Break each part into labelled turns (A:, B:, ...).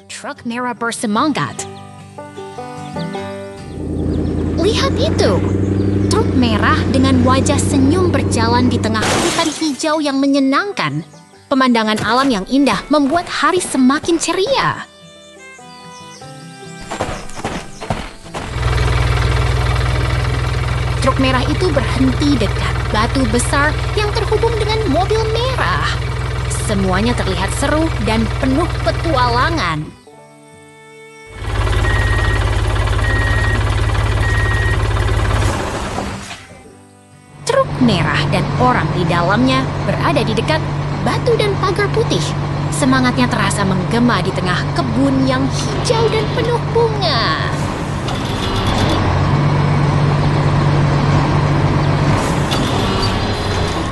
A: Truk merah bersemangat. Lihat itu! Truk merah dengan wajah senyum berjalan di tengah hutan hijau yang menyenangkan. Pemandangan alam yang indah membuat hari semakin ceria. Truk merah itu berhenti dekat batu besar yang terhubung dengan mobil merah. Semuanya terlihat seru dan penuh petualangan. Truk merah dan orang di dalamnya berada di dekat batu dan pagar putih. Semangatnya terasa menggema di tengah kebun yang hijau dan penuh bunga.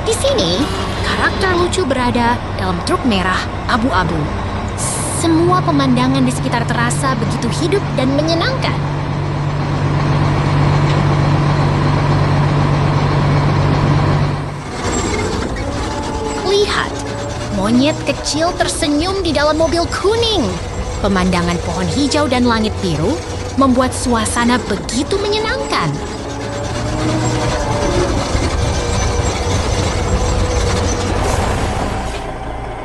A: Di sini, karakter lucu berada dalam truk merah abu-abu. Semua pemandangan di sekitar terasa begitu hidup dan menyenangkan. Lihat, monyet kecil tersenyum di dalam mobil kuning. Pemandangan pohon hijau dan langit biru membuat suasana begitu menyenangkan.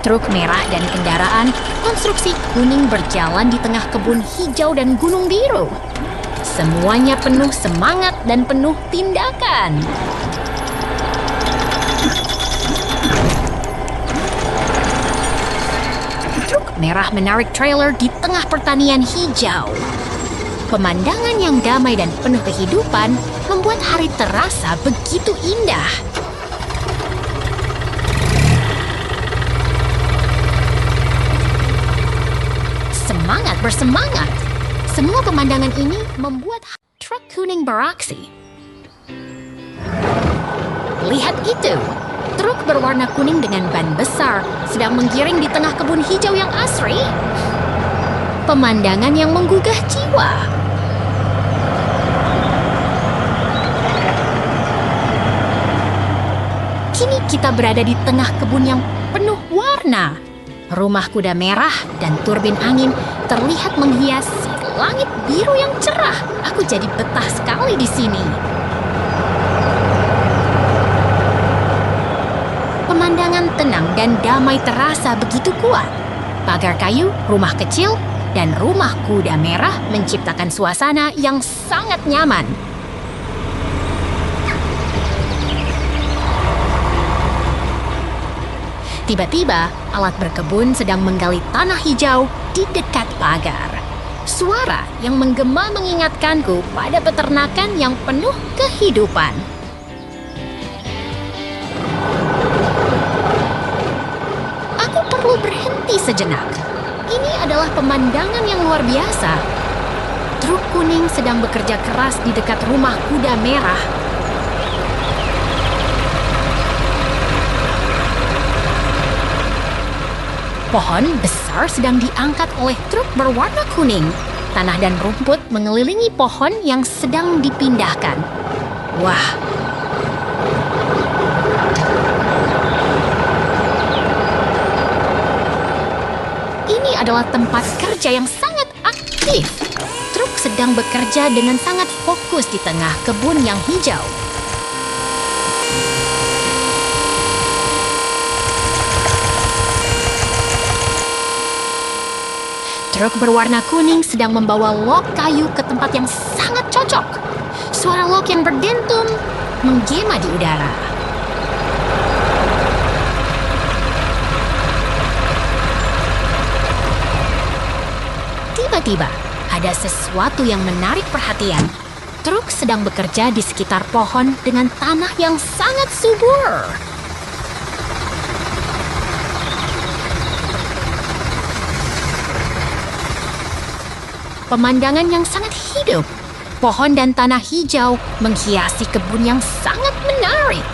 A: Truk merah dan kendaraan konstruksi kuning berjalan di tengah kebun hijau dan gunung biru. Semuanya penuh semangat dan penuh tindakan. Truk merah menarik trailer di tengah pertanian hijau. Pemandangan yang damai dan penuh kehidupan membuat hari terasa begitu indah. Semangat bersemangat. Semua pemandangan ini membuat truk kuning beraksi. Lihat itu. Truk berwarna kuning dengan ban besar sedang menggiring di tengah kebun hijau yang asri. Pemandangan yang menggugah jiwa. Kini kita berada di tengah kebun yang penuh warna. Rumah kuda merah dan turbin angin terlihat menghiasi langit biru yang cerah. Aku jadi betah sekali di sini. Pemandangan tenang dan damai terasa begitu kuat. Pagar kayu, rumah kecil, dan rumah kuda merah menciptakan suasana yang sangat nyaman. Tiba-tiba, alat berkebun sedang menggali tanah hijau di dekat pagar. Suara yang menggema mengingatkanku pada peternakan yang penuh kehidupan. Aku perlu berhenti sejenak. Ini adalah pemandangan yang luar biasa. Truk kuning sedang bekerja keras di dekat rumah kuda merah. Pohon besar sedang diangkat oleh truk berwarna kuning. Tanah dan rumput mengelilingi pohon yang sedang dipindahkan. Wah! Ini adalah tempat kerja yang sangat aktif. Truk sedang bekerja dengan sangat fokus di tengah kebun yang hijau. Truk berwarna kuning sedang membawa log kayu ke tempat yang sangat cocok. Suara log yang berdentum menggema di udara. Tiba-tiba, ada sesuatu yang menarik perhatian. Truk sedang bekerja di sekitar pohon dengan tanah yang sangat subur. Pemandangan yang sangat hidup. Pohon dan tanah hijau menghiasi kebun yang sangat menarik.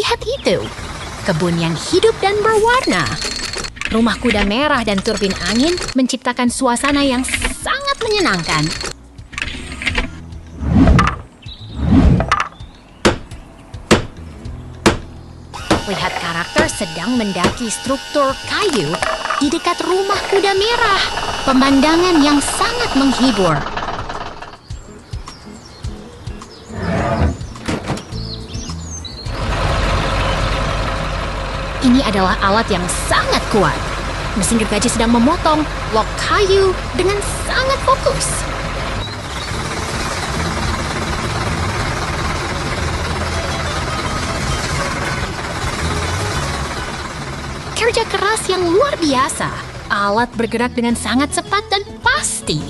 A: Lihat itu, kebun yang hidup dan berwarna. Rumah kuda merah dan turbin angin menciptakan suasana yang sangat menyenangkan. Lihat karakter sedang mendaki struktur kayu di dekat rumah kuda merah. Pemandangan yang sangat menghibur. Ini adalah alat yang sangat kuat. Mesin gergaji sedang memotong blok kayu dengan sangat fokus. Kerja keras yang luar biasa. Alat bergerak dengan sangat cepat dan pasti.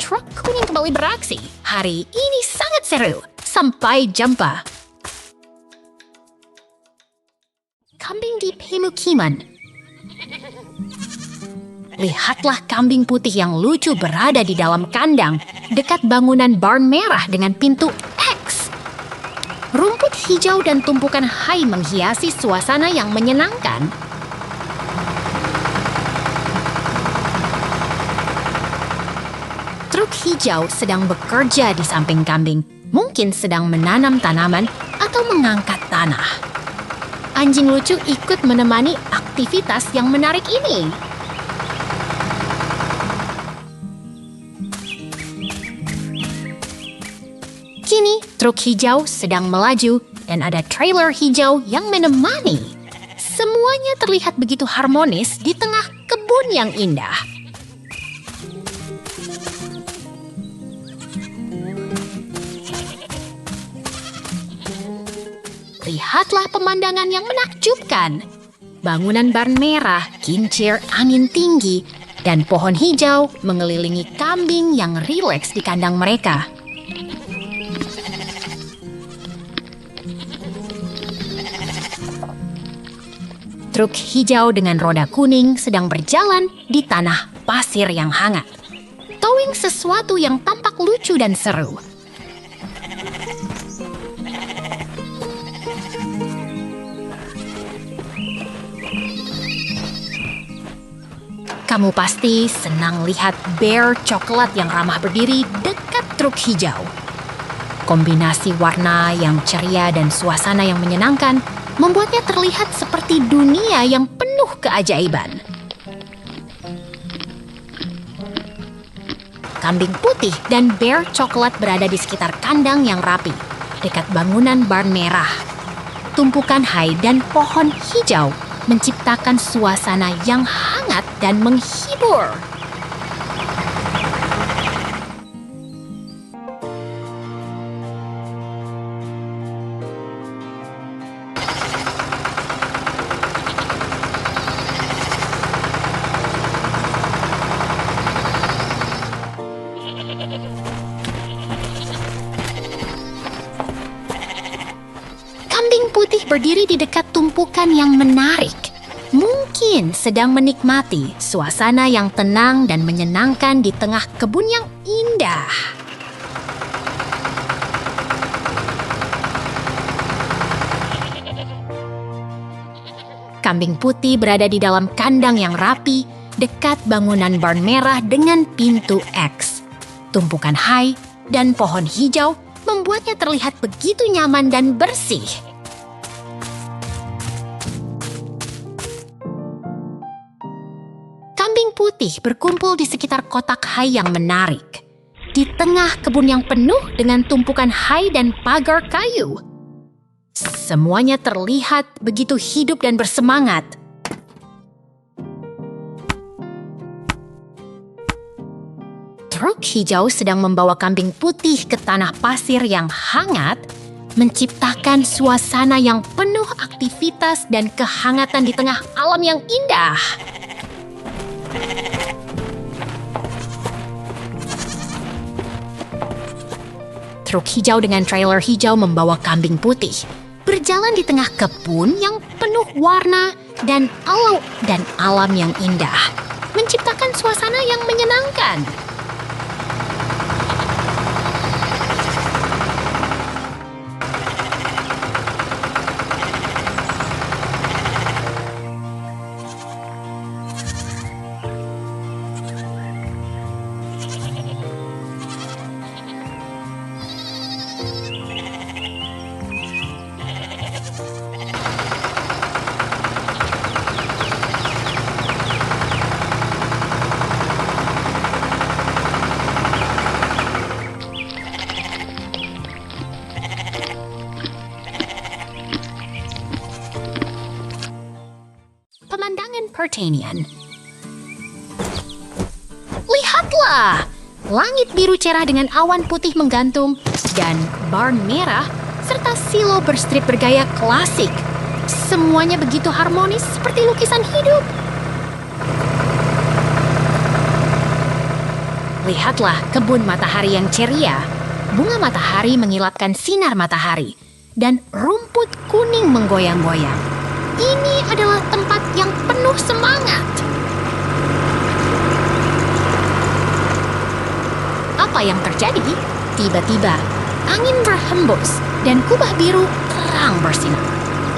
A: Truk kuning kembali beraksi. Hari ini sangat seru. Sampai jumpa. Kambing di pemukiman. Lihatlah kambing putih yang lucu berada di dalam kandang dekat bangunan barn merah dengan pintu X. Rumput hijau dan tumpukan hai menghiasi suasana yang menyenangkan. Truk hijau sedang bekerja di samping kambing, mungkin sedang menanam tanaman atau mengangkat tanah. Anjing lucu ikut menemani aktivitas yang menarik ini. Kini, truk hijau sedang melaju dan ada trailer hijau yang menemani. Semuanya terlihat begitu harmonis di tengah kebun yang indah. Lihatlah pemandangan yang menakjubkan. Bangunan barn merah, kincir angin tinggi, dan pohon hijau mengelilingi kambing yang rileks di kandang mereka. Truk hijau dengan roda kuning sedang berjalan di tanah pasir yang hangat. Towing sesuatu yang tampak lucu dan seru. Kamu pasti senang lihat bear coklat yang ramah berdiri dekat truk hijau. Kombinasi warna yang ceria dan suasana yang menyenangkan membuatnya terlihat seperti dunia yang penuh keajaiban. Kambing putih dan bear coklat berada di sekitar kandang yang rapi, dekat bangunan barn merah. Tumpukan hai dan pohon hijau menciptakan suasana yang hangat dan menghibur. Kambing putih berdiri di dekat tumpukan yang menarik. Mungkin sedang menikmati suasana yang tenang dan menyenangkan di tengah kebun yang indah. Kambing putih berada di dalam kandang yang rapi, dekat bangunan barn merah dengan pintu X. Tumpukan hai dan pohon hijau membuatnya terlihat begitu nyaman dan bersih. Kambing putih berkumpul di sekitar kotak hai yang menarik. Di tengah kebun yang penuh dengan tumpukan hai dan pagar kayu. Semuanya terlihat begitu hidup dan bersemangat. Truk hijau sedang membawa kambing putih ke tanah pasir yang hangat, menciptakan suasana yang penuh aktivitas dan kehangatan di tengah alam yang indah. Truk hijau dengan trailer hijau membawa kambing putih berjalan di tengah kebun yang penuh warna dan alam yang indah. menciptakan suasana yang menyenangkan. Pemandangan pertanian. Lihatlah! Langit biru cerah dengan awan putih menggantung dan barn merah serta silo berstrip bergaya klasik. Semuanya begitu harmonis seperti lukisan hidup. Lihatlah kebun matahari yang ceria. Bunga matahari mengilapkan sinar matahari dan rumput kuning menggoyang-goyang. Ini adalah tempat yang penuh semangat. Apa yang terjadi? Tiba-tiba, angin berhembus dan kubah biru terang bersinar.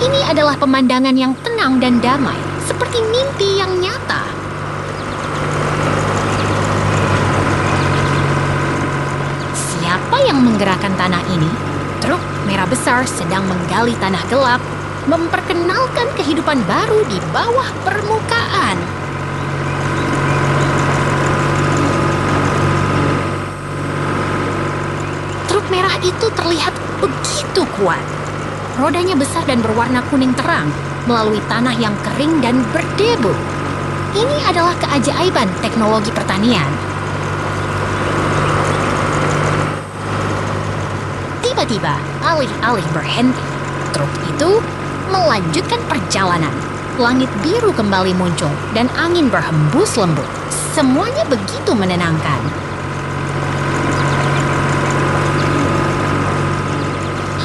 A: Ini adalah pemandangan yang tenang dan damai, seperti mimpi yang nyata. Siapa yang menggerakkan tanah ini? Truk merah besar sedang menggali tanah gelap, memperkenalkan kehidupan baru di bawah permukaan. Truk merah itu terlihat begitu kuat. Rodanya besar dan berwarna kuning terang melalui tanah yang kering dan berdebu. Ini adalah keajaiban teknologi pertanian. Tiba-tiba, alih-alih berhenti, truk itu melanjutkan perjalanan. Langit biru kembali muncul dan angin berhembus lembut. Semuanya begitu menenangkan.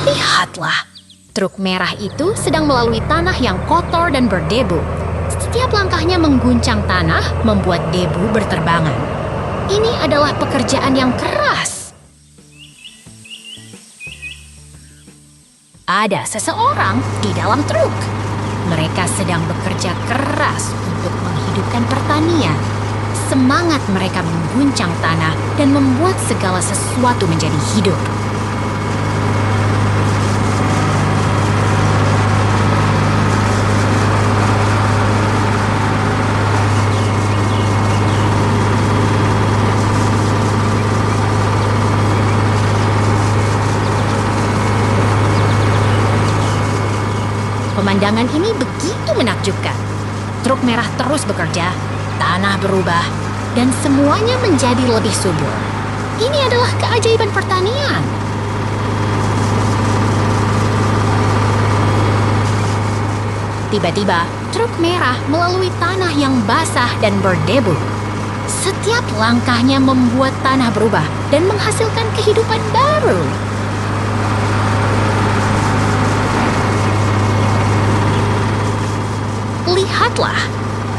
A: Lihatlah, truk merah itu sedang melalui tanah yang kotor dan berdebu. Setiap langkahnya mengguncang tanah, membuat debu berterbangan. Ini adalah pekerjaan yang keras. Ada seseorang di dalam truk. Mereka sedang bekerja keras untuk menghidupkan pertanian. Semangat mereka mengguncang tanah dan membuat segala sesuatu menjadi hidup. Pemandangan ini begitu menakjubkan. Truk merah terus bekerja, tanah berubah, dan semuanya menjadi lebih subur. Ini adalah keajaiban pertanian. Tiba-tiba, truk merah melalui tanah yang basah dan berdebu. Setiap langkahnya membuat tanah berubah dan menghasilkan kehidupan baru. Lihatlah,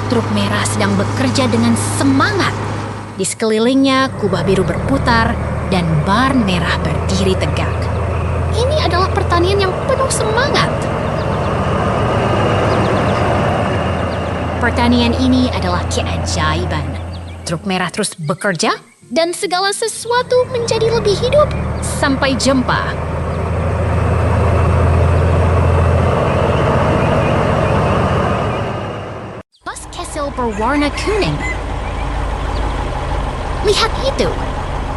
A: truk merah sedang bekerja dengan semangat. Di sekelilingnya, kubah biru berputar dan barn merah berdiri tegak. Ini adalah pertanian yang penuh semangat. Pertanian ini adalah keajaiban. Truk merah terus bekerja dan segala sesuatu menjadi lebih hidup. Sampai jumpa. Berwarna kuning. Lihat itu.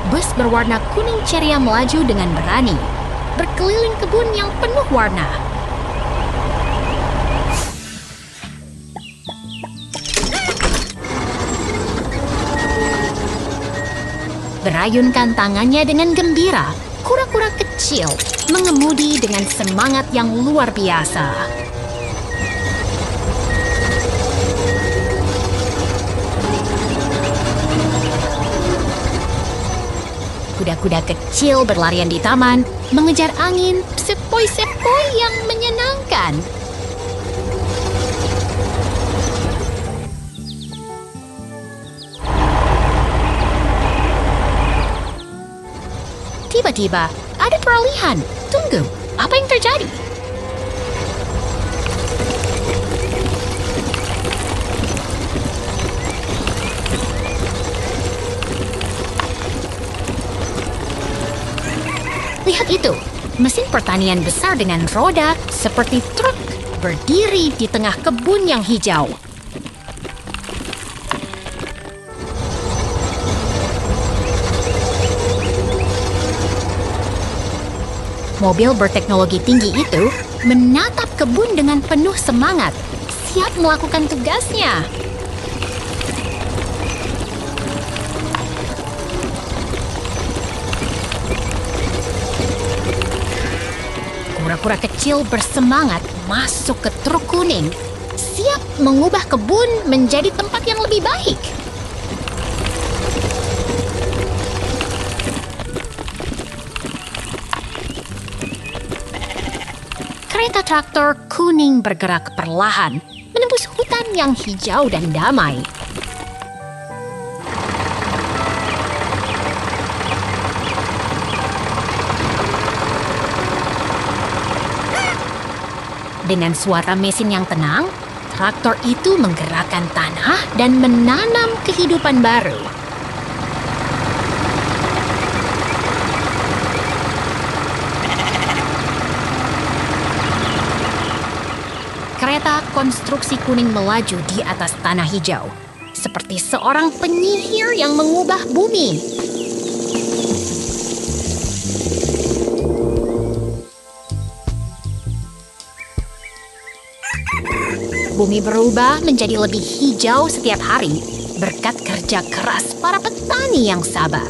A: Bus berwarna kuning ceria melaju dengan berani, berkeliling kebun yang penuh warna. Berayunkan tangannya dengan gembira, kura-kura kecil mengemudi dengan semangat yang luar biasa. Kuda-kuda kecil berlarian di taman, mengejar angin sepoi-sepoi yang menyenangkan. Tiba-tiba ada peralihan. Tunggu, apa yang terjadi? Lihat itu, mesin pertanian besar dengan roda seperti truk berdiri di tengah kebun yang hijau. Mobil berteknologi tinggi itu menatap kebun dengan penuh semangat, siap melakukan tugasnya. Kura-kura kecil bersemangat masuk ke truk kuning, siap mengubah kebun menjadi tempat yang lebih baik. Kereta traktor kuning bergerak perlahan, menembus hutan yang hijau dan damai. Dengan suara mesin yang tenang, traktor itu menggerakkan tanah dan menanam kehidupan baru. Kereta konstruksi kuning melaju di atas tanah hijau, seperti seorang penyihir yang mengubah bumi. Bumi berubah menjadi lebih hijau setiap hari berkat kerja keras para petani yang sabar.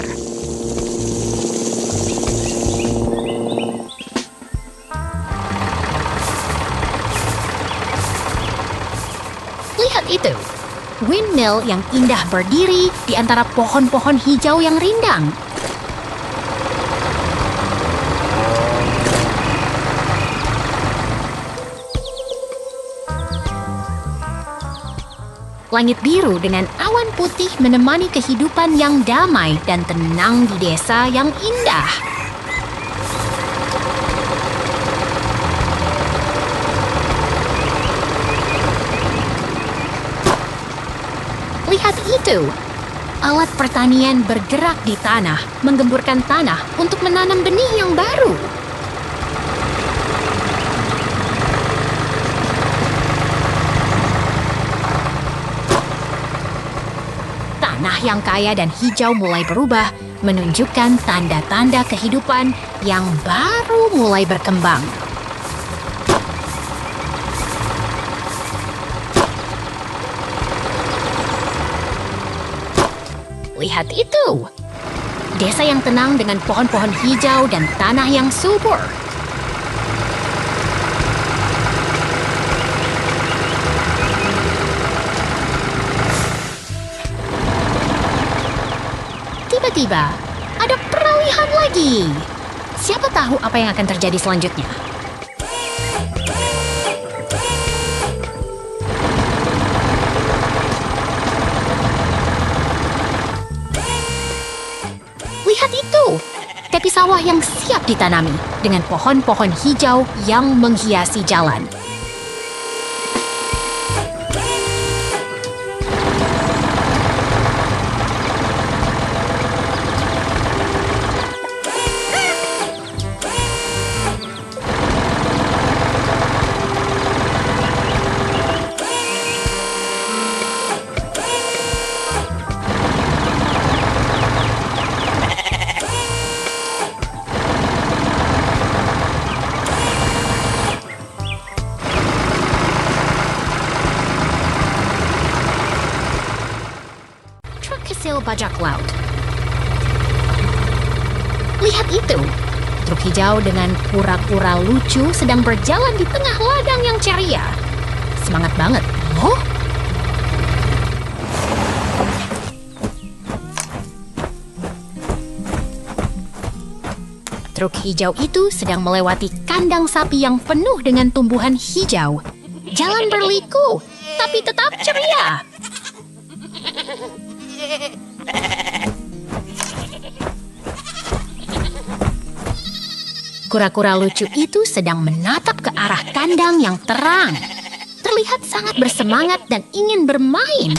A: Lihat itu, windmill yang indah berdiri di antara pohon-pohon hijau yang rindang. Langit biru dengan awan putih menemani kehidupan yang damai dan tenang di desa yang indah. Lihat itu, alat pertanian bergerak di tanah, menggemburkan tanah untuk menanam benih yang baru. Tanah yang kaya dan hijau mulai berubah, menunjukkan tanda-tanda kehidupan yang baru mulai berkembang. Lihat itu, desa yang tenang dengan pohon-pohon hijau dan tanah yang subur. Tiba-tiba, ada peralihan lagi. Siapa tahu apa yang akan terjadi selanjutnya? Lihat itu, tepi sawah yang siap ditanami dengan pohon-pohon hijau yang menghiasi jalan. Hasil bajak laut. Lihat itu, truk hijau dengan kura-kura lucu sedang berjalan di tengah ladang yang ceria. Semangat banget, oh? Truk hijau itu sedang melewati kandang sapi yang penuh dengan tumbuhan hijau. Jalan berliku, tapi tetap ceria. Kura-kura lucu itu sedang menatap ke arah kandang yang terang. Terlihat sangat bersemangat dan ingin bermain.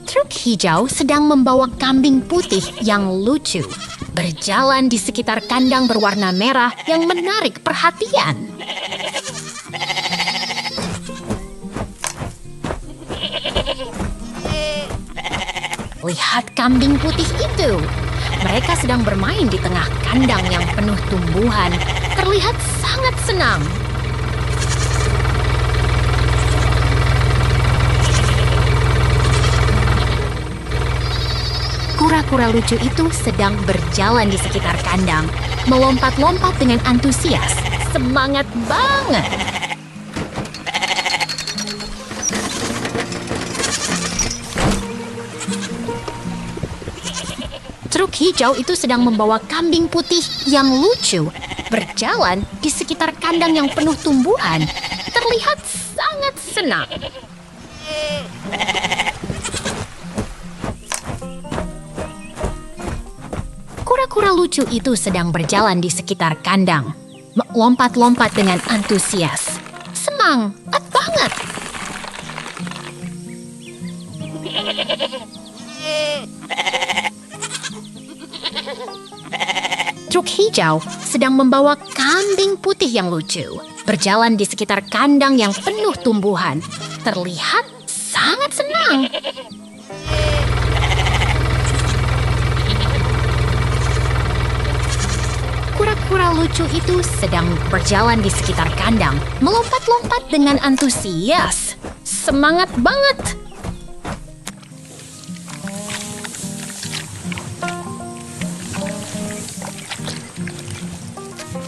A: Truk hijau sedang membawa kambing putih yang lucu berjalan di sekitar kandang berwarna merah yang menarik perhatian. Lihat kambing putih itu. Mereka sedang bermain di tengah kandang yang penuh tumbuhan. Terlihat sangat senang. Kura-kura lucu itu sedang berjalan di sekitar kandang, melompat-lompat dengan antusias. Semangat banget! Truk hijau itu sedang membawa kambing putih yang lucu berjalan di sekitar kandang yang penuh tumbuhan. Terlihat sangat senang. Kura-kura lucu itu sedang berjalan di sekitar kandang, lompat-lompat dengan antusias. Semangat banget! Truk hijau sedang membawa kambing putih yang lucu berjalan di sekitar kandang yang penuh tumbuhan. Terlihat sangat senang. Kura-kura lucu itu sedang berjalan di sekitar kandang, melompat-lompat dengan antusias. Semangat banget!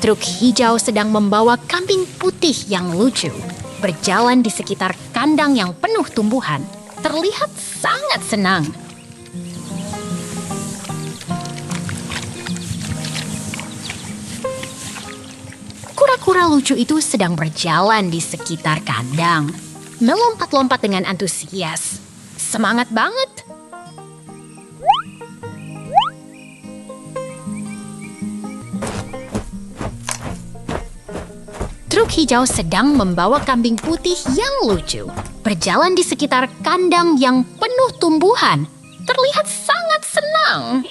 A: Truk hijau sedang membawa kambing putih yang lucu berjalan di sekitar kandang yang penuh tumbuhan. Terlihat sangat senang. Kura-kura lucu itu sedang berjalan di sekitar kandang, melompat-lompat dengan antusias. Semangat banget! Truk hijau sedang membawa kambing putih yang lucu berjalan di sekitar kandang yang penuh tumbuhan. Terlihat sangat senang.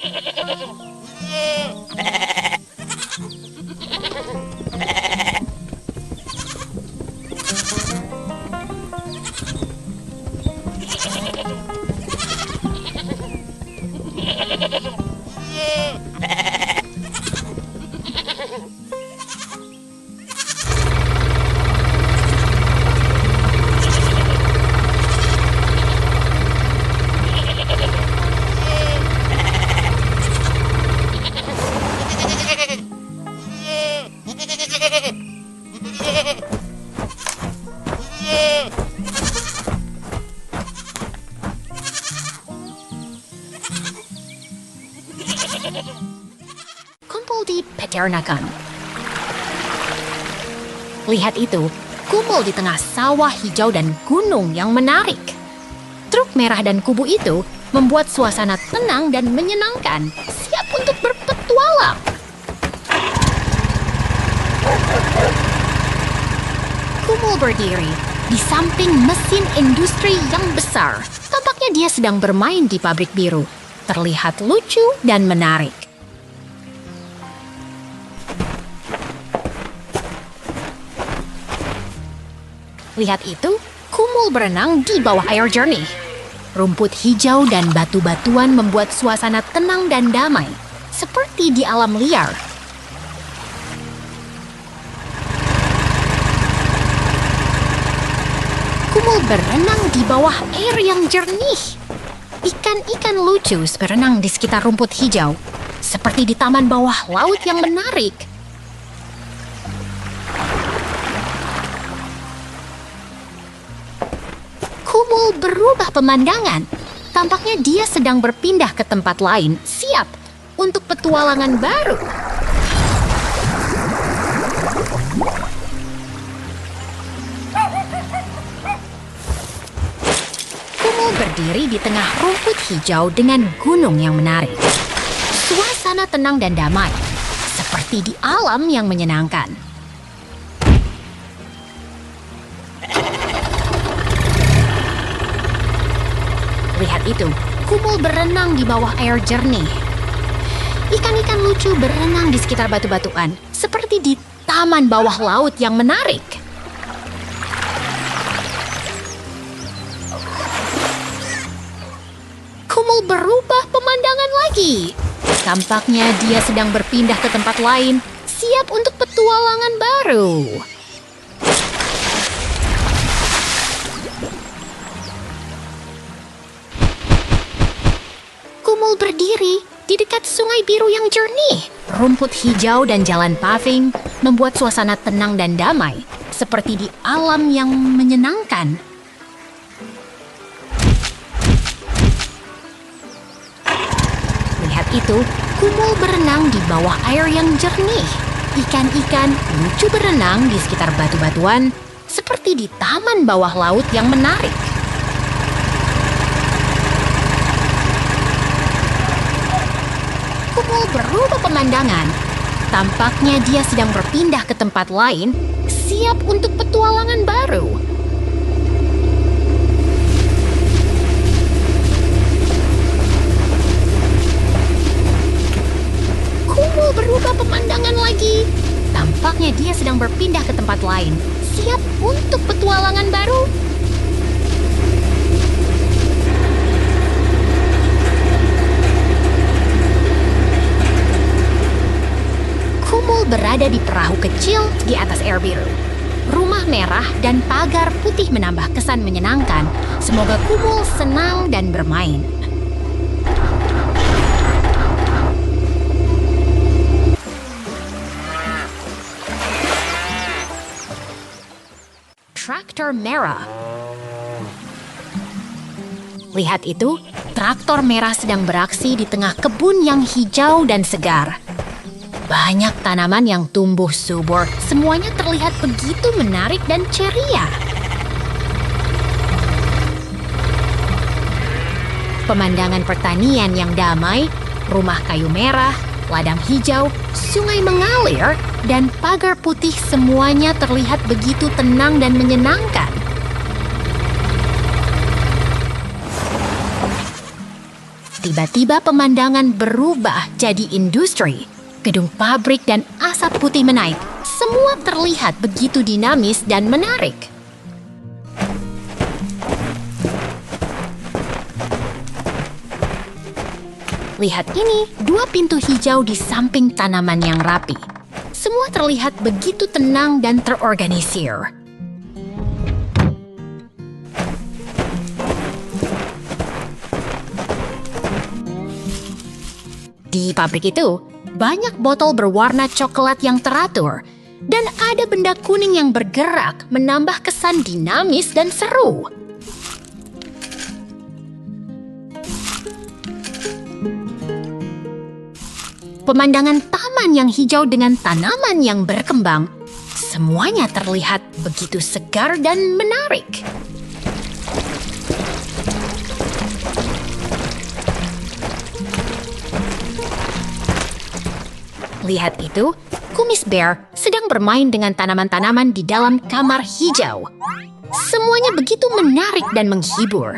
A: Kumpul di peternakan. Lihat itu, kumpul di tengah sawah hijau dan gunung yang menarik. Truk merah dan kubu itu membuat suasana tenang dan menyenangkan, siap untuk berpetualang. Kumul berdiri di samping mesin industri yang besar. Tampaknya dia sedang bermain di pabrik biru. Terlihat lucu dan menarik. Lihat itu, Kumul berenang di bawah air jernih. Rumput hijau dan batu-batuan membuat suasana tenang dan damai, seperti di alam liar. Kumul berenang di bawah air yang jernih. Ikan-ikan lucu berenang di sekitar rumput hijau, seperti di taman bawah laut yang menarik. Kumul berubah pemandangan. Tampaknya dia sedang berpindah ke tempat lain, siap untuk petualangan baru. Kumul berdiri berdiri di tengah rumput hijau dengan gunung yang menarik. Suasana tenang dan damai, seperti di alam yang menyenangkan. Lihat itu, Kumul berenang di bawah air jernih. Ikan-ikan lucu berenang di sekitar batu-batuan, seperti di taman bawah laut yang menarik. Kumul berubah pemandangan lagi. Tampaknya dia sedang berpindah ke tempat lain, siap untuk petualangan baru. Kumul berdiri di dekat sungai biru yang jernih. Rumput hijau dan jalan paving membuat suasana tenang dan damai, seperti di alam yang menyenangkan. Lihat itu, Kumul berenang di bawah air yang jernih. Ikan-ikan lucu berenang di sekitar batu-batuan, seperti di taman bawah laut yang menarik. Kumul berubah pemandangan. Tampaknya dia sedang berpindah ke tempat lain, siap untuk petualangan baru. Kumul berubah pemandangan lagi. Tampaknya dia sedang berpindah ke tempat lain, siap untuk petualangan baru. Kumul berada di perahu kecil di atas air biru. Rumah merah dan pagar putih menambah kesan menyenangkan. Semoga Kumul senang dan bermain. Traktor merah. Lihat itu, traktor merah sedang beraksi di tengah kebun yang hijau dan segar. Banyak tanaman yang tumbuh subur, semuanya terlihat begitu menarik dan ceria. Pemandangan pertanian yang damai, rumah kayu merah, ladang hijau, sungai mengalir, dan pagar putih semuanya terlihat begitu tenang dan menyenangkan. Tiba-tiba pemandangan berubah jadi industri. Gedung pabrik dan asap putih menaik. Semua terlihat begitu dinamis dan menarik. Lihat ini, 2 pintu hijau di samping tanaman yang rapi. Semua terlihat begitu tenang dan terorganisir. Di pabrik itu, banyak botol berwarna coklat yang teratur, dan ada benda kuning yang bergerak menambah kesan dinamis dan seru. Pemandangan taman yang hijau dengan tanaman yang berkembang, semuanya terlihat begitu segar dan menarik. Lihat itu, Kumis Bear sedang bermain dengan tanaman-tanaman di dalam kamar hijau. Semuanya begitu menarik dan menghibur.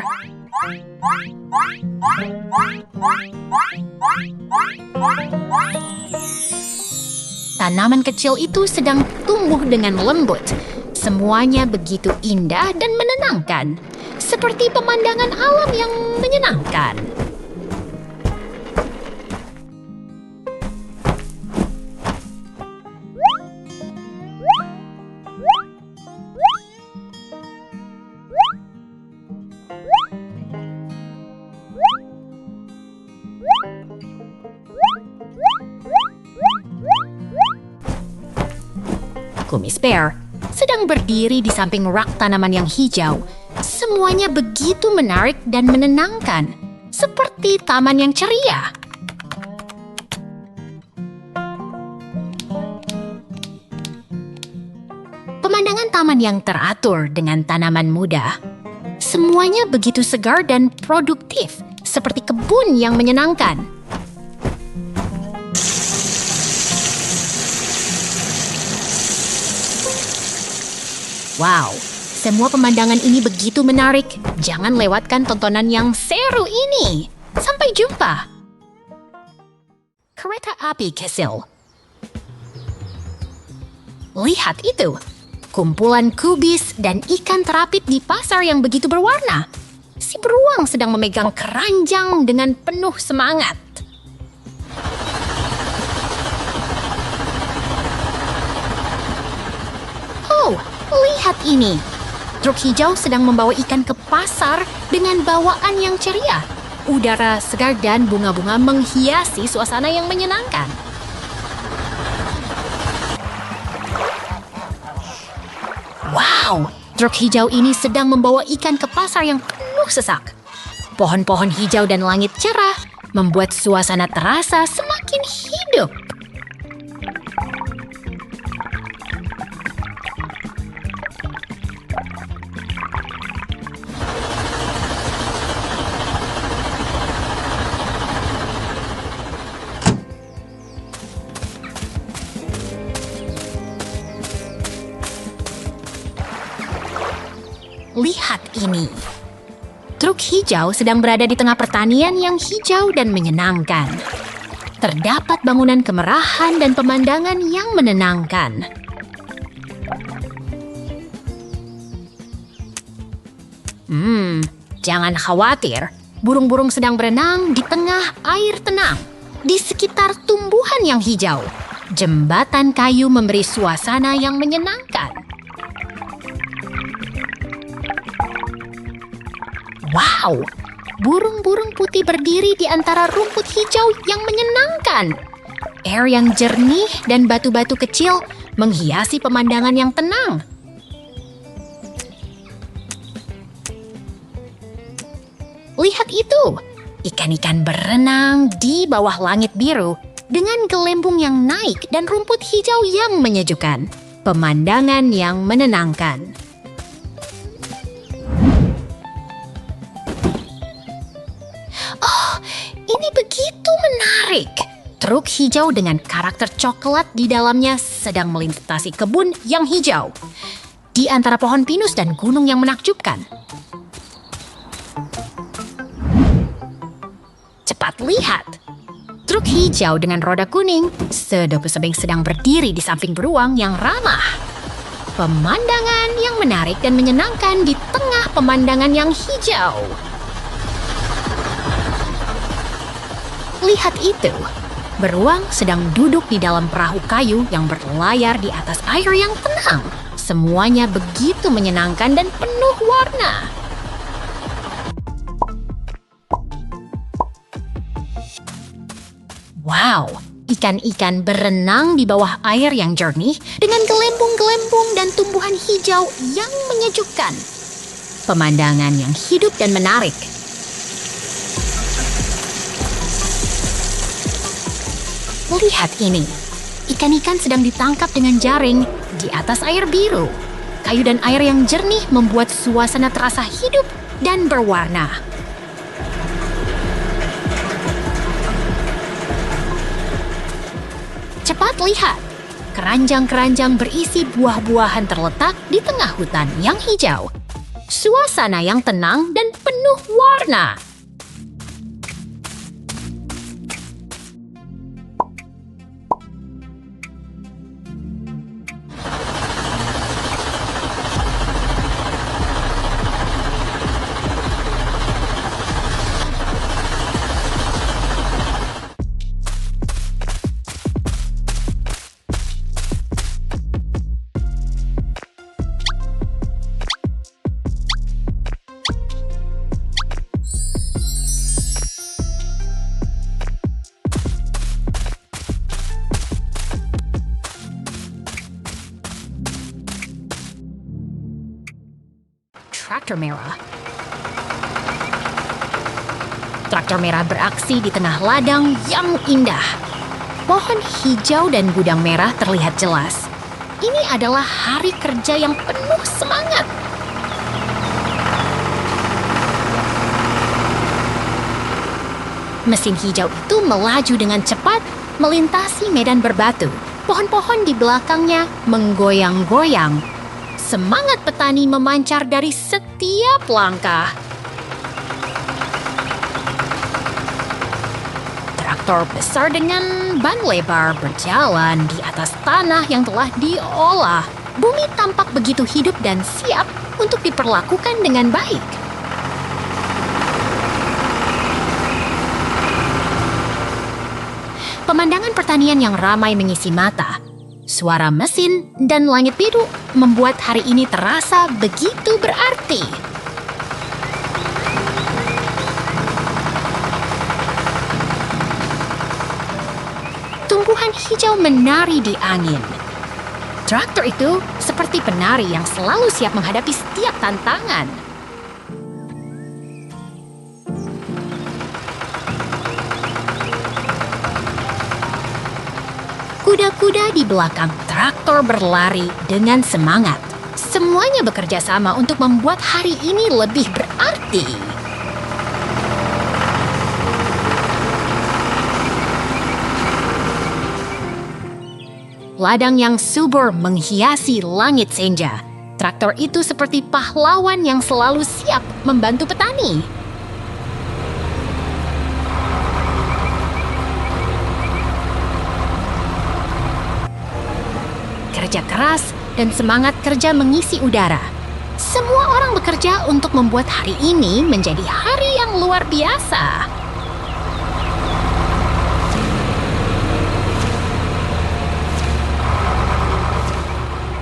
A: Tanaman kecil itu sedang tumbuh dengan lembut. Semuanya begitu indah dan menenangkan, seperti pemandangan alam yang menyenangkan. Kumis Bear sedang berdiri di samping rak tanaman yang hijau. Semuanya begitu menarik dan menenangkan, seperti taman yang ceria. Pemandangan taman yang teratur dengan tanaman muda. Semuanya begitu segar dan produktif, seperti kebun yang menyenangkan. Wow, semua pemandangan ini begitu menarik. Jangan lewatkan tontonan yang seru ini. Sampai jumpa. Kereta api Kecil. Lihat itu, kumpulan kubis dan ikan terapit di pasar yang begitu berwarna. Si beruang sedang memegang keranjang dengan penuh semangat. Oh, lihat ini. Truk hijau sedang membawa ikan ke pasar dengan bawaan yang ceria. Udara segar dan bunga-bunga menghiasi suasana yang menyenangkan. Wow, truk hijau ini sedang membawa ikan ke pasar yang penuh sesak. Pohon-pohon hijau dan langit cerah membuat suasana terasa semakin hidup. Lihat ini. Truk hijau sedang berada di tengah pertanian yang hijau dan menyenangkan. Terdapat bangunan kemerahan dan pemandangan yang menenangkan. Jangan khawatir. Burung-burung sedang berenang di tengah air tenang. Di sekitar tumbuhan yang hijau. Jembatan kayu memberi suasana yang menyenangkan. Wow, burung-burung putih berdiri di antara rumput hijau yang menyenangkan. Air yang jernih dan batu-batu kecil menghiasi pemandangan yang tenang. Lihat itu, ikan-ikan berenang di bawah langit biru dengan gelembung yang naik dan rumput hijau yang menyejukkan. Pemandangan yang menenangkan. Ini begitu menarik. Truk hijau dengan karakter coklat di dalamnya sedang melintasi kebun yang hijau. Di antara pohon pinus dan gunung yang menakjubkan. Cepat lihat. Truk hijau dengan roda kuning sedang berdiri di samping beruang yang ramah. Pemandangan yang menarik dan menyenangkan di tengah pemandangan yang hijau. Lihat itu, beruang sedang duduk di dalam perahu kayu yang berlayar di atas air yang tenang. Semuanya begitu menyenangkan dan penuh warna. Wow, ikan-ikan berenang di bawah air yang jernih dengan gelembung-gelembung dan tumbuhan hijau yang menyejukkan. Pemandangan yang hidup dan menarik. Lihat ini, ikan-ikan sedang ditangkap dengan jaring di atas air biru. Kayu dan air yang jernih membuat suasana terasa hidup dan berwarna. Cepat lihat, keranjang-keranjang berisi buah-buahan terletak di tengah hutan yang hijau. Suasana yang tenang dan penuh warna. Traktor merah. Traktor merah beraksi di tengah ladang yang indah. Pohon hijau dan gudang merah terlihat jelas. Ini adalah hari kerja yang penuh semangat. Mesin hijau itu melaju dengan cepat, melintasi medan berbatu. Pohon-pohon di belakangnya menggoyang-goyang. Semangat petani memancar dari setiap langkah. Traktor besar dengan ban lebar berjalan di atas tanah yang telah diolah. Bumi tampak begitu hidup dan siap untuk diperlakukan dengan baik. Pemandangan pertanian yang ramai mengisi mata. Suara mesin dan langit biru membuat hari ini terasa begitu berarti. Tumbuhan hijau menari di angin. Traktor itu seperti penari yang selalu siap menghadapi setiap tantangan. Kuda-kuda di belakang traktor berlari dengan semangat. Semuanya bekerja sama untuk membuat hari ini lebih berarti. Ladang yang subur menghiasi langit senja. Traktor itu seperti pahlawan yang selalu siap membantu petani. Kerja keras dan semangat kerja mengisi udara. Semua orang bekerja untuk membuat hari ini menjadi hari yang luar biasa.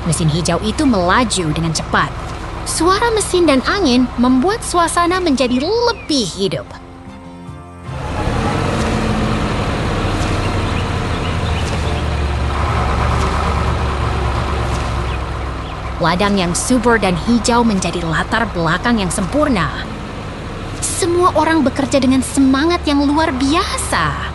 A: Mesin hijau itu melaju dengan cepat. Suara mesin dan angin membuat suasana menjadi lebih hidup. Ladang yang subur dan hijau menjadi latar belakang yang sempurna. Semua orang bekerja dengan semangat yang luar biasa.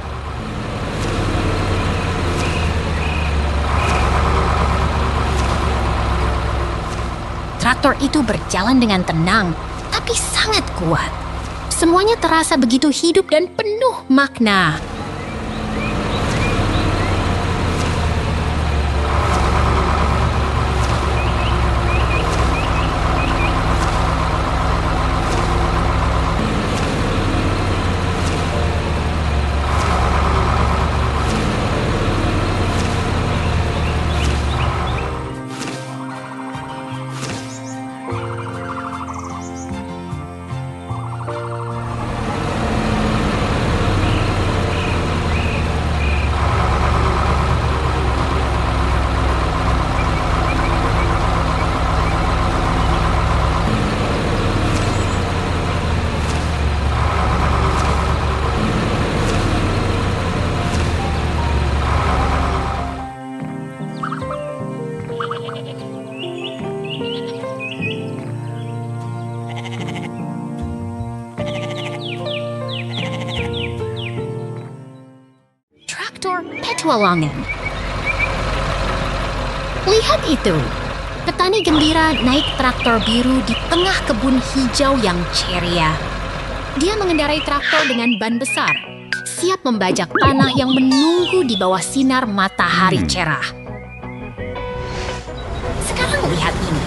A: Traktor itu berjalan dengan tenang, tapi sangat kuat. Semuanya terasa begitu hidup dan penuh makna. Petualangan. Lihat itu, petani gembira naik traktor biru di tengah kebun hijau yang ceria. Dia mengendarai traktor dengan ban besar, siap membajak tanah yang menunggu di bawah sinar matahari cerah. Sekarang lihat ini,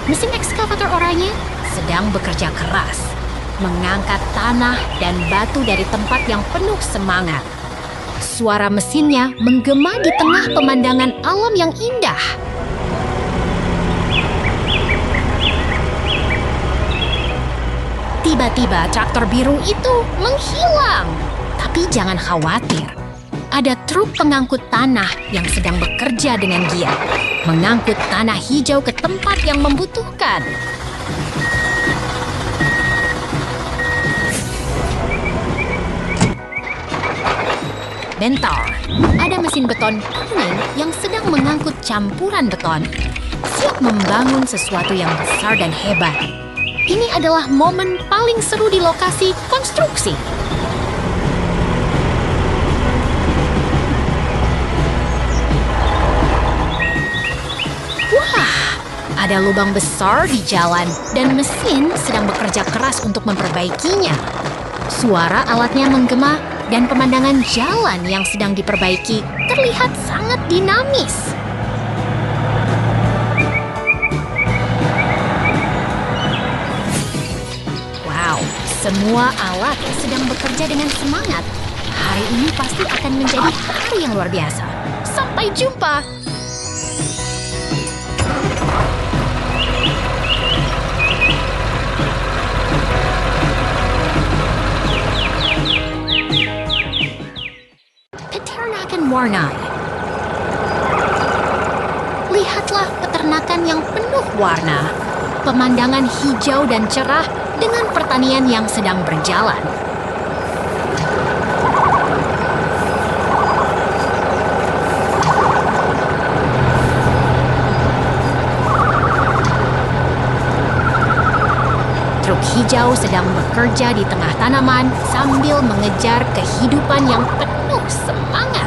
A: mesin ekskavator oranye sedang bekerja keras, mengangkat tanah dan batu dari tempat yang penuh semangat. Suara mesinnya menggema di tengah pemandangan alam yang indah. Tiba-tiba traktor biru itu menghilang. Tapi jangan khawatir. Ada truk pengangkut tanah yang sedang bekerja dengan giat, mengangkut tanah hijau ke tempat yang membutuhkan. Bentar, ada mesin beton kuning yang sedang mengangkut campuran beton, siap membangun sesuatu yang besar dan hebat. Ini adalah momen paling seru di lokasi konstruksi. Wah, ada lubang besar di jalan dan mesin sedang bekerja keras untuk memperbaikinya. Suara alatnya menggema dan pemandangan jalan yang sedang diperbaiki terlihat sangat dinamis. Wow, semua alat sedang bekerja dengan semangat. Hari ini pasti akan menjadi hari yang luar biasa. Sampai jumpa! Peternakan Warna. Lihatlah peternakan yang penuh warna. Pemandangan hijau dan cerah dengan pertanian yang sedang berjalan. Truk hijau sedang bekerja di tengah tanaman sambil mengejar kehidupan yang penuh semangat.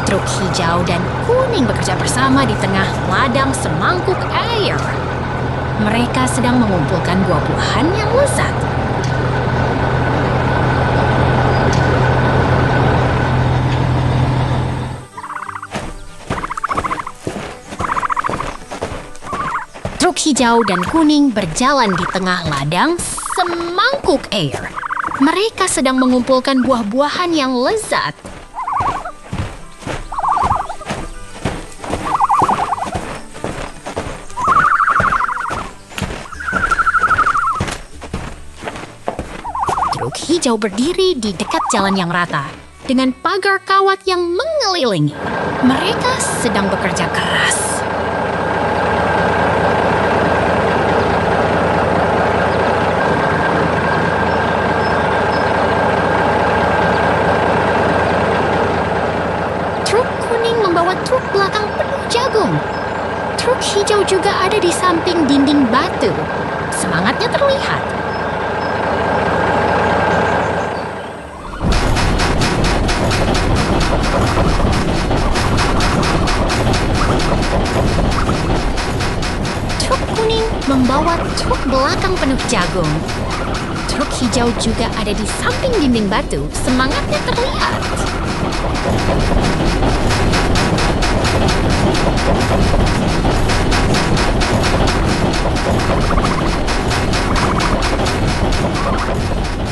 A: Truk hijau dan kuning bekerja bersama di tengah ladang semangkuk air. Mereka sedang mengumpulkan buah-buahan yang lezat. Truk hijau dan kuning berjalan di tengah ladang semangkuk air. Mereka sedang mengumpulkan buah-buahan yang lezat. Truk hijau berdiri di dekat jalan yang rata dengan pagar kawat yang mengelilingi. Mereka sedang bekerja keras. Truk belakang penuh jagung. Truk hijau juga ada di samping dinding batu. Semangatnya terlihat. Truk kuning membawa truk belakang penuh jagung. Truk hijau juga ada di samping dinding batu. Semangatnya terlihat.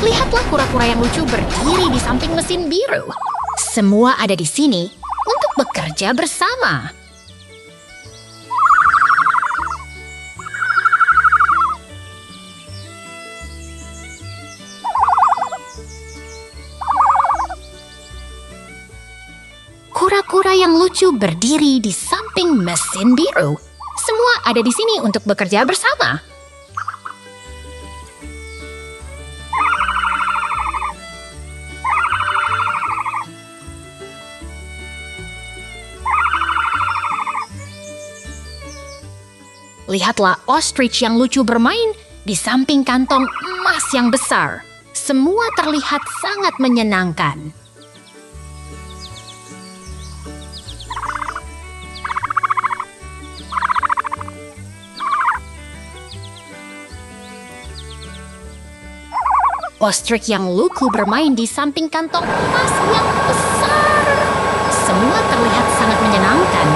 A: Lihatlah kura-kura yang lucu berdiri di samping mesin biru. Semua ada di sini untuk bekerja bersama. Kura-kura yang lucu berdiri di samping mesin biru. Semua ada di sini untuk bekerja bersama. Lihatlah ostrich yang lucu bermain di samping kantong emas yang besar. Semua terlihat sangat menyenangkan. Ostrich yang lucu bermain di samping kantong emas yang besar. Semua terlihat sangat menyenangkan.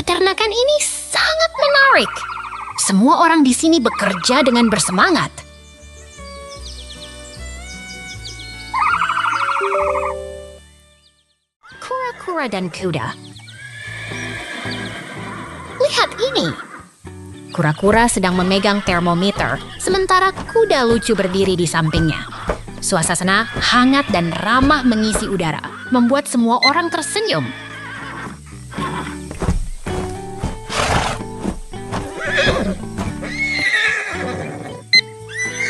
A: Peternakan ini sangat menarik. Semua orang di sini bekerja dengan bersemangat. Kura-kura dan kuda. Lihat ini. Kura-kura sedang memegang termometer, sementara kuda lucu berdiri di sampingnya. Suasana hangat dan ramah mengisi udara. membuat semua orang tersenyum.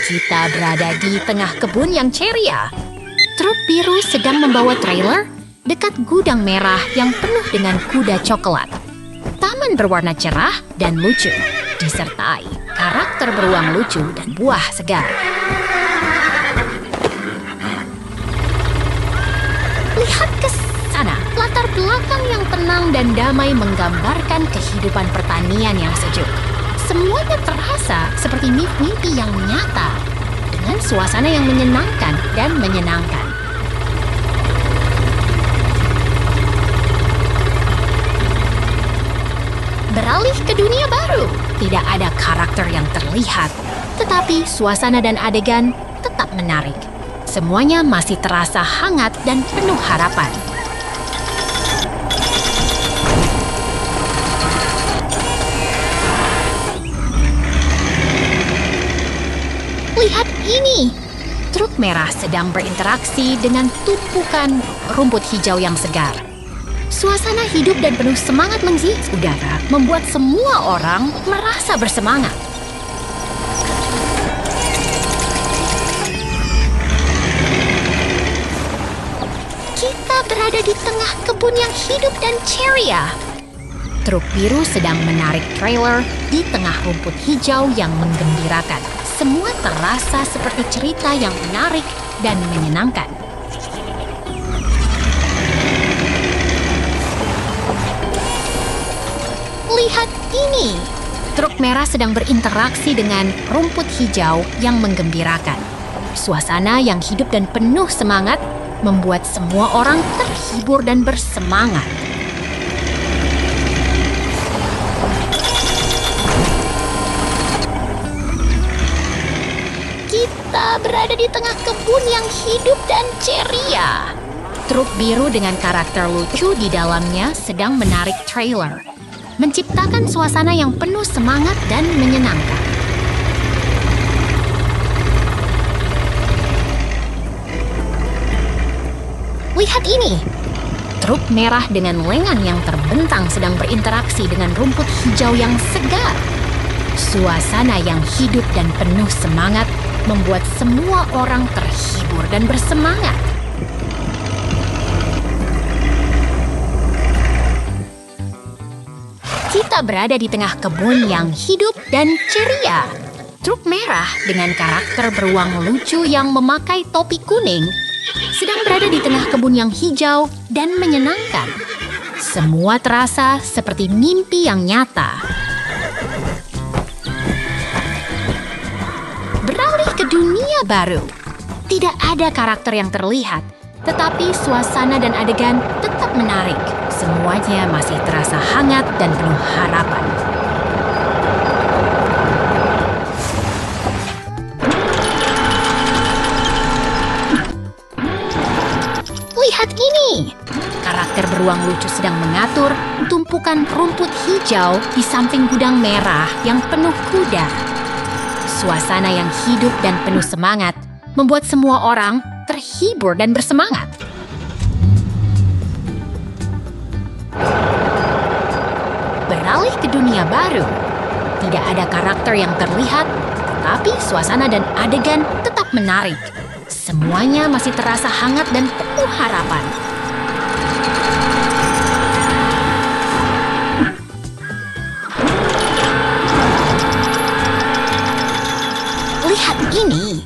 A: Kita berada di tengah kebun yang ceria. Truk biru sedang membawa trailer dekat gudang merah yang penuh dengan kuda coklat. Taman berwarna cerah dan lucu, disertai karakter beruang lucu dan buah segar. Lihat ke sana, latar belakang yang tenang dan damai menggambarkan kehidupan pertanian yang sejuk. Semuanya terasa seperti mimpi yang nyata, dengan suasana yang menyenangkan dan menyenangkan. Beralih ke dunia baru, tidak ada karakter yang terlihat, tetapi suasana dan adegan tetap menarik. Semuanya masih terasa hangat dan penuh harapan. Lihat ini! Truk merah sedang berinteraksi dengan tumpukan rumput hijau yang segar. Suasana hidup dan penuh semangat menghias udara membuat semua orang merasa bersemangat. Kita berada di tengah kebun yang hidup dan ceria. Truk biru sedang menarik trailer di tengah rumput hijau yang menggembirakan. Semua terasa seperti cerita yang menarik dan menyenangkan. Lihat ini! Truk merah sedang berinteraksi dengan rumput hijau yang menggembirakan. Suasana yang hidup dan penuh semangat membuat semua orang terhibur dan bersemangat. Kita berada di tengah kebun yang hidup dan ceria. Truk biru dengan karakter lucu di dalamnya sedang menarik trailer, menciptakan suasana yang penuh semangat dan menyenangkan. Lihat ini! Truk merah dengan lengan yang terbentang sedang berinteraksi dengan rumput hijau yang segar. Suasana yang hidup dan penuh semangat membuat semua orang terhibur dan bersemangat. Kita berada di tengah kebun yang hidup dan ceria. Truk merah dengan karakter beruang lucu yang memakai topi kuning sedang berada di tengah kebun yang hijau dan menyenangkan. Semua terasa seperti mimpi yang nyata. Beralih ke dunia baru. Tidak ada karakter yang terlihat, tetapi suasana dan adegan tetap menarik. Semuanya masih terasa hangat dan penuh harapan. Lihat ini! Karakter beruang lucu sedang mengatur tumpukan rumput hijau di samping gudang merah yang penuh kuda. Suasana yang hidup dan penuh semangat membuat semua orang terhibur dan bersemangat. Beralih ke dunia baru. Tidak ada karakter yang terlihat, tetapi suasana dan adegan tetap menarik. Semuanya masih terasa hangat dan penuh harapan. Lihat ini!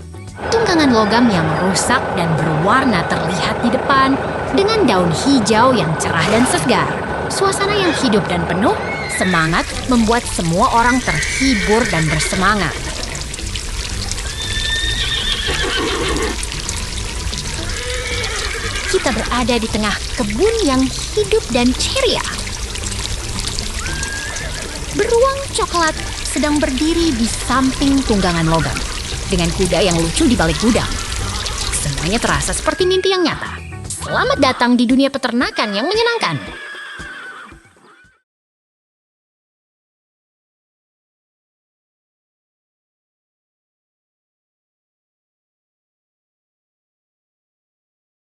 A: Tunggangan logam yang rusak dan berwarna terlihat di depan dengan daun hijau yang cerah dan segar. Suasana yang hidup dan penuh semangat membuat semua orang terhibur dan bersemangat. Kita berada di tengah kebun yang hidup dan ceria. Beruang coklat sedang berdiri di samping tunggangan logam dengan kuda yang lucu di balik gudang. Semuanya terasa seperti mimpi yang nyata. Selamat datang di dunia peternakan yang menyenangkan.